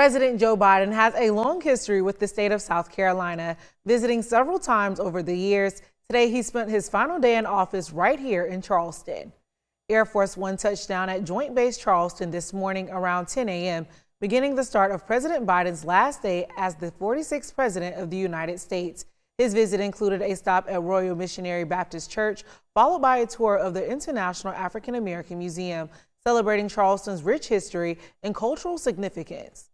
President Joe Biden has a long history with the state of South Carolina, visiting several times over the years. Today, he spent his final day in office right here in Charleston. Air Force One touched down at Joint Base Charleston this morning around 10 a.m., beginning the start of President Biden's last day as the 46th President of the United States. His visit included a stop at Royal Missionary Baptist Church, followed by a tour of the International African American Museum, celebrating Charleston's rich history and cultural significance.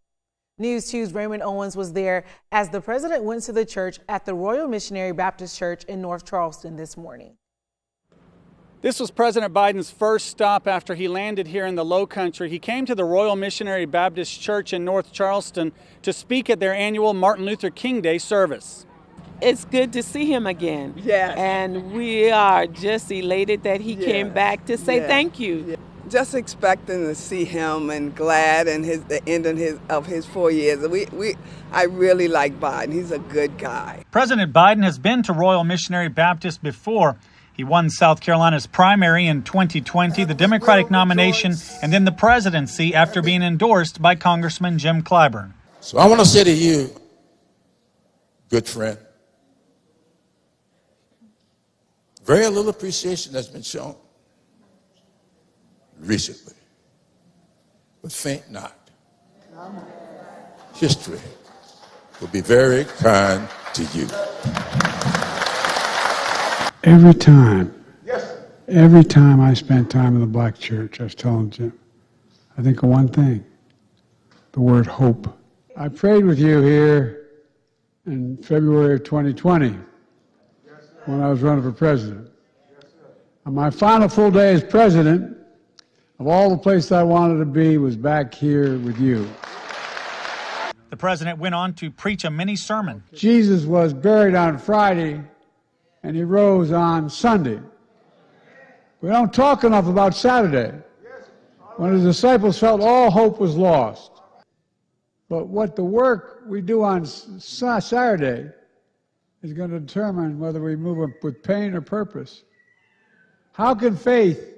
News 2's Raymond Owens was there as the president went to the church at the Royal Missionary Baptist Church in North Charleston this morning. This was President Biden's first stop after he landed here in the Low Country. He came to the Royal Missionary Baptist Church in North Charleston to speak at their annual Martin Luther King Day service. It's good to see him again. Yes. And we are just elated that he came back to say thank you. Yeah. Just expecting to see him and glad and the ending of his 4 years. I really like Biden. He's a good guy. President Biden has been to Royal Missionary Baptist before. He won South Carolina's primary in 2020, the Democratic nomination, and then the presidency after being endorsed by Congressman Jim Clyburn. So I want to say to you, good friend, very little appreciation has been shown recently, but faint not. History will be very kind to you. Every time I spent time in the black church, I was telling Jim, I think of one thing, the word hope. I prayed with you here in February of 2020 when I was running for president. On my final full day as president, of all the places I wanted to be was back here with you. The president went on to preach a mini sermon. Jesus was buried on Friday and he rose on Sunday. We don't talk enough about Saturday, when the disciples felt all hope was lost. But what the work we do on Saturday is going to determine whether we move with pain or purpose. How can faith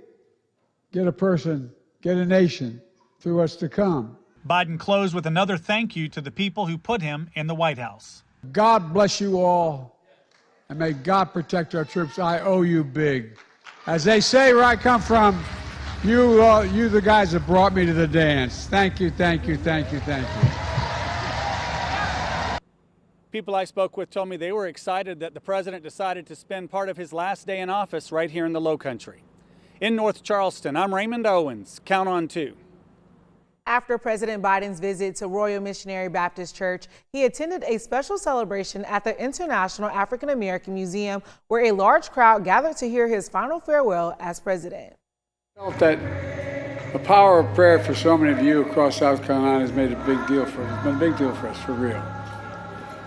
get a person, get a nation through what's to come? Biden closed with another thank you to the people who put him in the White House. God bless you all, and may God protect our troops. I owe you big. As they say where I come from, you the guys that brought me to the dance. Thank you, thank you, thank you, thank you. People I spoke with told me they were excited that the president decided to spend part of his last day in office right here in the Low Country. In North Charleston, I'm Raymond Owens. Count on 2. After President Biden's visit to Royal Missionary Baptist Church, he attended a special celebration at the International African American Museum, where a large crowd gathered to hear his final farewell as president. I felt that the power of prayer for so many of you across South Carolina has made a big deal for us. It's been a big deal for us, for real.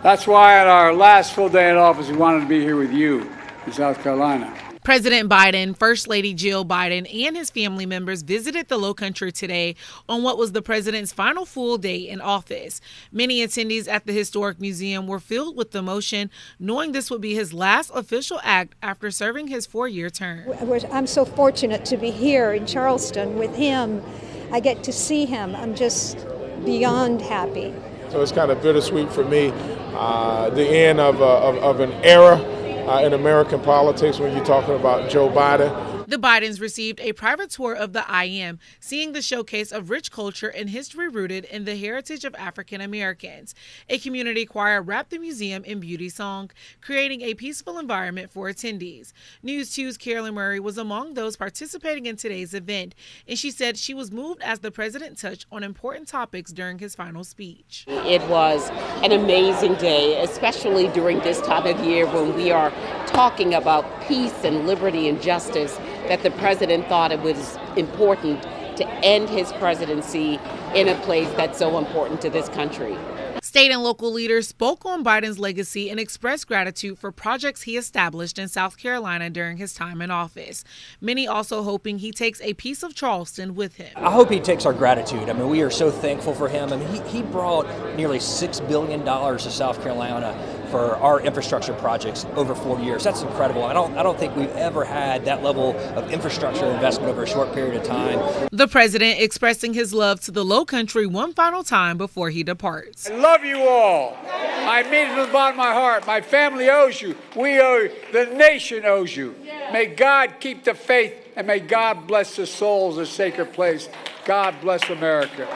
That's why at our last full day in office, we wanted to be here with you in South Carolina. President Biden, First Lady Jill Biden, and his family members visited the Low Country today on what was the president's final full day in office. Many attendees at the historic museum were filled with emotion, knowing this would be his last official act after serving his 4-year term. I'm so fortunate to be here in Charleston with him. I get to see him. I'm just beyond happy. So it's kind of bittersweet for me, the end of an era in American politics when you're talking about Joe Biden. The Bidens received a private tour of the IM, seeing the showcase of rich culture and history rooted in the heritage of African Americans. A community choir wrapped the museum in beauty song, creating a peaceful environment for attendees. News 2's Carolyn Murray was among those participating in today's event, and she said she was moved as the president touched on important topics during his final speech. It was an amazing day, especially during this time of year when we are talking about peace and liberty and justice, that the president thought it was important to end his presidency in a place that's so important to this country. State and local leaders spoke on Biden's legacy and expressed gratitude for projects he established in South Carolina during his time in office. Many also hoping he takes a piece of Charleston with him. I hope he takes our gratitude. I mean, we are so thankful for him. I mean, he brought nearly $6 billion to South Carolina for our infrastructure projects over 4 years. That's incredible. I don't think we've ever had that level of infrastructure investment over a short period of time. The president expressing his love to the Lowcountry one final time before he departs. I love you all. I mean it from the bottom of my heart. My family owes you. We owe you. The nation owes you. May God keep the faith, and may God bless the souls of sacred place. God bless America.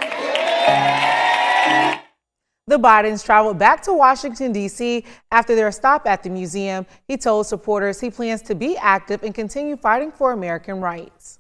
The Bidens traveled back to Washington, D.C. after their stop at the museum. He told supporters he plans to be active and continue fighting for American rights.